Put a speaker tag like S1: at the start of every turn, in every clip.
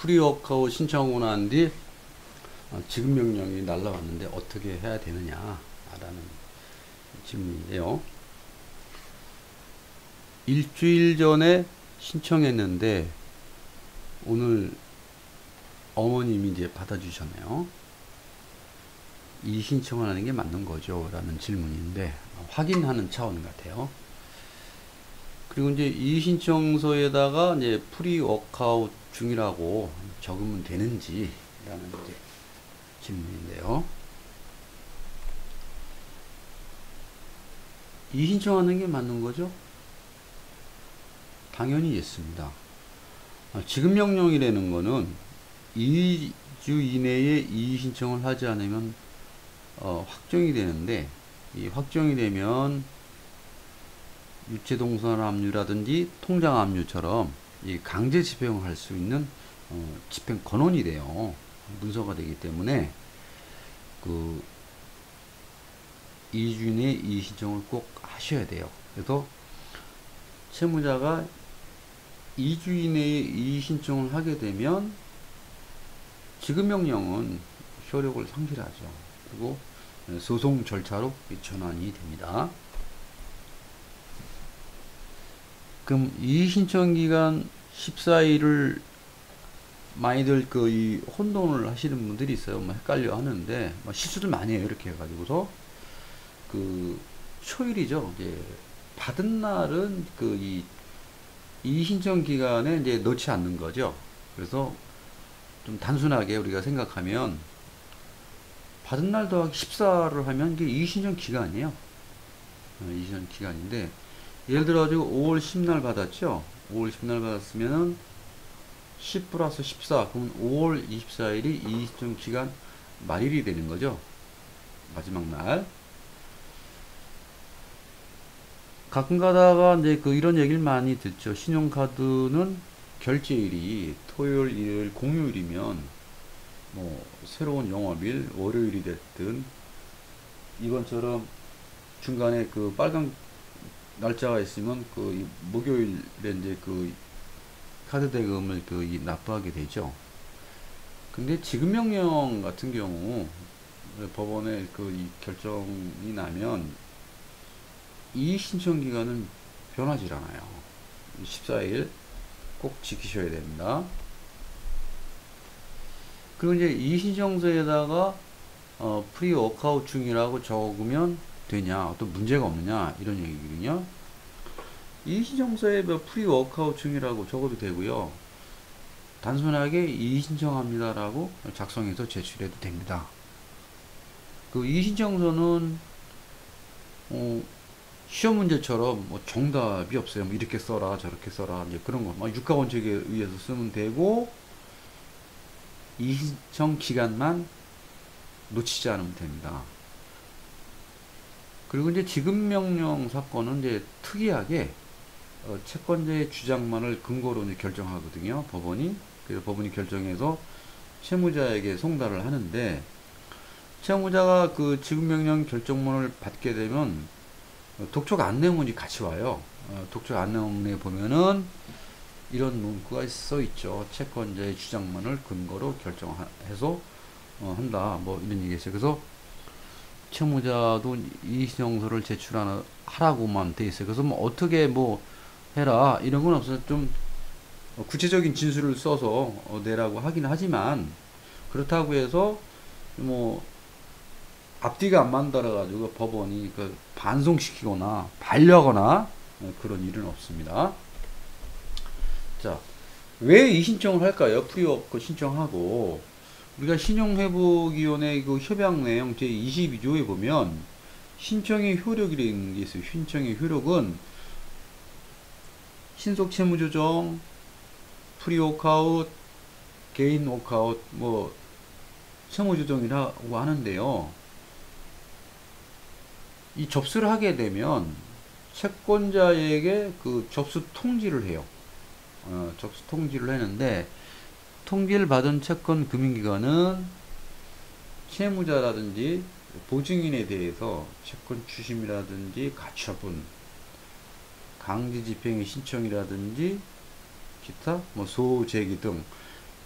S1: 프리워크아웃 신청하고 난 뒤 지급 명령이 날라왔는데 어떻게 해야 되느냐 라는 질문인데요. 일주일 전에 신청했는데 오늘 어머님이 이제 받아주셨네요. 이 신청을 하는 게 맞는 거죠? 라는 질문인데 확인하는 차원 같아요. 그리고 이제 이 신청서에다가 이제 프리워크아웃 중이라고 적으면 되는지 라는 이제 질문인데요. 이 신청하는 게 맞는 거죠? 당연히 예습니다. 지급 명령이라는 거는 2주 이내에 이의 신청을 하지 않으면 확정이 되는데, 이 확정이 되면 유체동산 압류라든지 통장 압류처럼 이 강제 집행을 할 수 있는 집행 권한이 돼요. 문서가 되기 때문에 그 2주 이내에 이의 신청을 꼭 하셔야 돼요. 그래서 채무자가 2주 이내에 이의 신청을 하게 되면 지급명령은 효력을 상실하죠. 그리고 소송 절차로 전환이 됩니다. 그럼 이의 신청 기간 14일을 많이들 이 혼돈을 하시는 분들이 있어요. 헷갈려 하는데 실수를 많이 해요. 이렇게 해가지고서 초일이죠. 이제 받은 날은 이 신청 기간에 이제 넣지 않는 거죠. 그래서 좀 단순하게 우리가 생각하면 받은 날 더하기 14를 하면 이게 이 신청 기간이에요. 이 신청 기간인데 예를 들어 가지고 5월 10날 받았죠. 5월 10날 받았으면은 10 플러스 14 그러면 5월 24일이 이 신청 기간 말일이 되는 거죠. 마지막 날. 가끔 가다가 이제 이런 얘기를 많이 듣죠. 신용카드는 결제일이 토요일, 일요일, 공휴일이면 새로운 영업일, 월요일이 됐든 이번처럼 중간에 빨간 날짜가 있으면 목요일에 이제 카드 대금을 납부하게 되죠. 근데 지급명령 같은 경우 법원에 이 결정이 나면 이 신청 기간은 변하지 않아요. 14일 꼭 지키셔야 됩니다. 그리고 이제 이 신청서에다가 프리워크아웃 중이라고 적으면 되냐, 또 문제가 없느냐 이런 얘기거든요. 이 신청서에 프리워크아웃 중이라고 적어도 되고요. 단순하게 이 신청합니다라고 작성해서 제출해도 됩니다. 이 신청서는 시험 문제처럼 정답이 없어요. 이렇게 써라 저렇게 써라 이제 그런 거 유가 원칙에 의해서 쓰면 되고 이 신청 기간만 놓치지 않으면 됩니다. 그리고 이제 지급명령 사건은 이제 특이하게 채권자의 주장만을 근거로 이제 결정하거든요. 법원이. 그래서 법원이 결정해서 채무자에게 송달을 하는데 채무자가 지급명령 결정문을 받게 되면 독촉 안내문이 같이 와요. 독촉 안내문에 보면은 이런 문구가 써 있죠. 채권자의 주장만을 근거로 결정해서 한다. 이런 얘기 있어요. 그래서 채무자도 이 신청서를 제출하라고만 돼 있어요. 그래서 어떻게 해라 이런 건 없어요. 좀 구체적인 진술을 써서 내라고 하긴 하지만 그렇다고 해서 앞뒤가 안 맞는다라 가지고 법원이 반송시키거나 반려하거나 그런 일은 없습니다. 자, 왜 이 신청을 할까요? 프리워크 신청하고 우리가 신용회복위원회 협약 내용 제22조에 보면 신청의 효력이라는 게 있어요. 신청의 효력은 신속 채무조정, 프리워크아웃, 개인 워크아웃, 채무조정이라고 하는데요. 이 접수를 하게 되면 채권자에게 접수 통지를 해요. 접수 통지를 했는데 통지를 받은 채권 금융기관은 채무자라든지 보증인에 대해서 채권 추심이라든지 가처분, 강제 집행의 신청이라든지 기타 소제기 등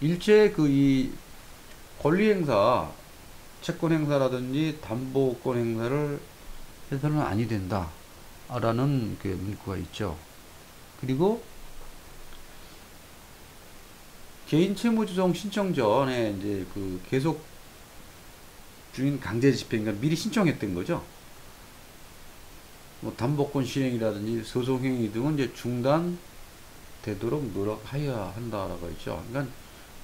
S1: 일체 그 이 권리 행사, 채권 행사라든지 담보권 행사를 해서는 아니 된다 라는 그 문구가 있죠. 그리고 개인 채무조정 신청 전에 이제 그 계속 중인 강제 집행, 그러니까 미리 신청했던 거죠. 뭐 담보권 실행이라든지 소송행위 등은 이제 중단되도록 노력하여야 한다라고 있죠. 그러니까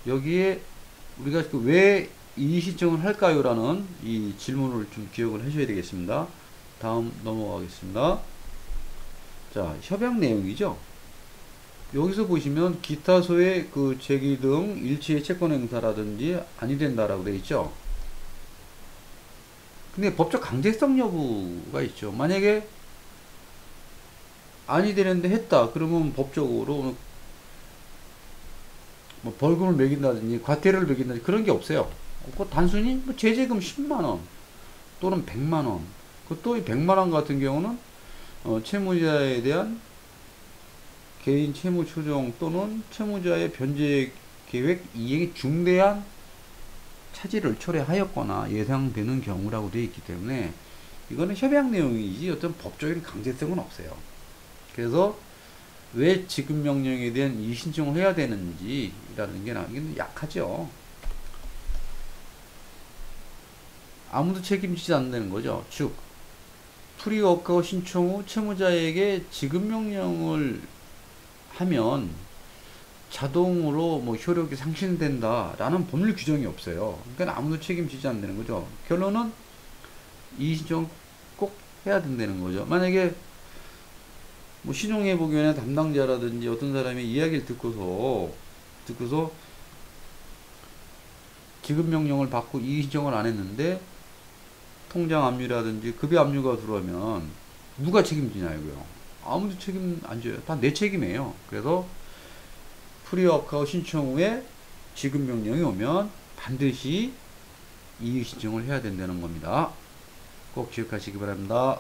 S1: 여기에 우리가 왜 이의 신청을 할까요? 라는 이 질문을 좀 기억을 하셔야 되겠습니다. 다음 넘어가겠습니다. 자, 협약 내용이죠. 여기서 보시면 기타 소의 그 제기 등 일체의 채권 행사라든지 아니 된다라고 되어 있죠. 근데 법적 강제성 여부가 있죠. 만약에 아니 되는데 했다 그러면 법적으로 뭐 벌금을 매긴다든지 과태료를 매긴다든지 그런 게 없어요. 단순히 뭐 제재금 10만원 또는 100만원, 또 이 100만원 같은 경우는 채무자에 대한 개인 채무 조정 또는 채무자의 변제 계획 이행에 중대한 차질을 초래하였거나 예상되는 경우라고 되어 있기 때문에 이거는 협약 내용이지 어떤 법적인 강제성은 없어요. 그래서 왜 지급명령에 대한 이의 신청을 해야 되는지라는 게 나오기는 약하죠. 아무도 책임지지 않는 거죠. 즉 프리워크아웃 신청 후 채무자에게 지급명령을 하면 자동으로 뭐 효력이 상실된다 라는 법률 규정이 없어요. 그러니까 아무도 책임지지 않는 거죠. 결론은 이의 신청 꼭 해야 된다는 거죠. 만약에 뭐 신용회복위원회 담당자라든지 어떤 사람이 이야기를 듣고서 지급명령을 받고 이의 신청을 안 했는데 통장 압류라든지 급여 압류가 들어오면 누가 책임지냐고요. 아무도 책임 안 져요. 다 내 책임이에요. 그래서 프리워크아웃 신청 후에 지급명령이 오면 반드시 이의 신청을 해야 된다는 겁니다. 꼭 기억하시기 바랍니다.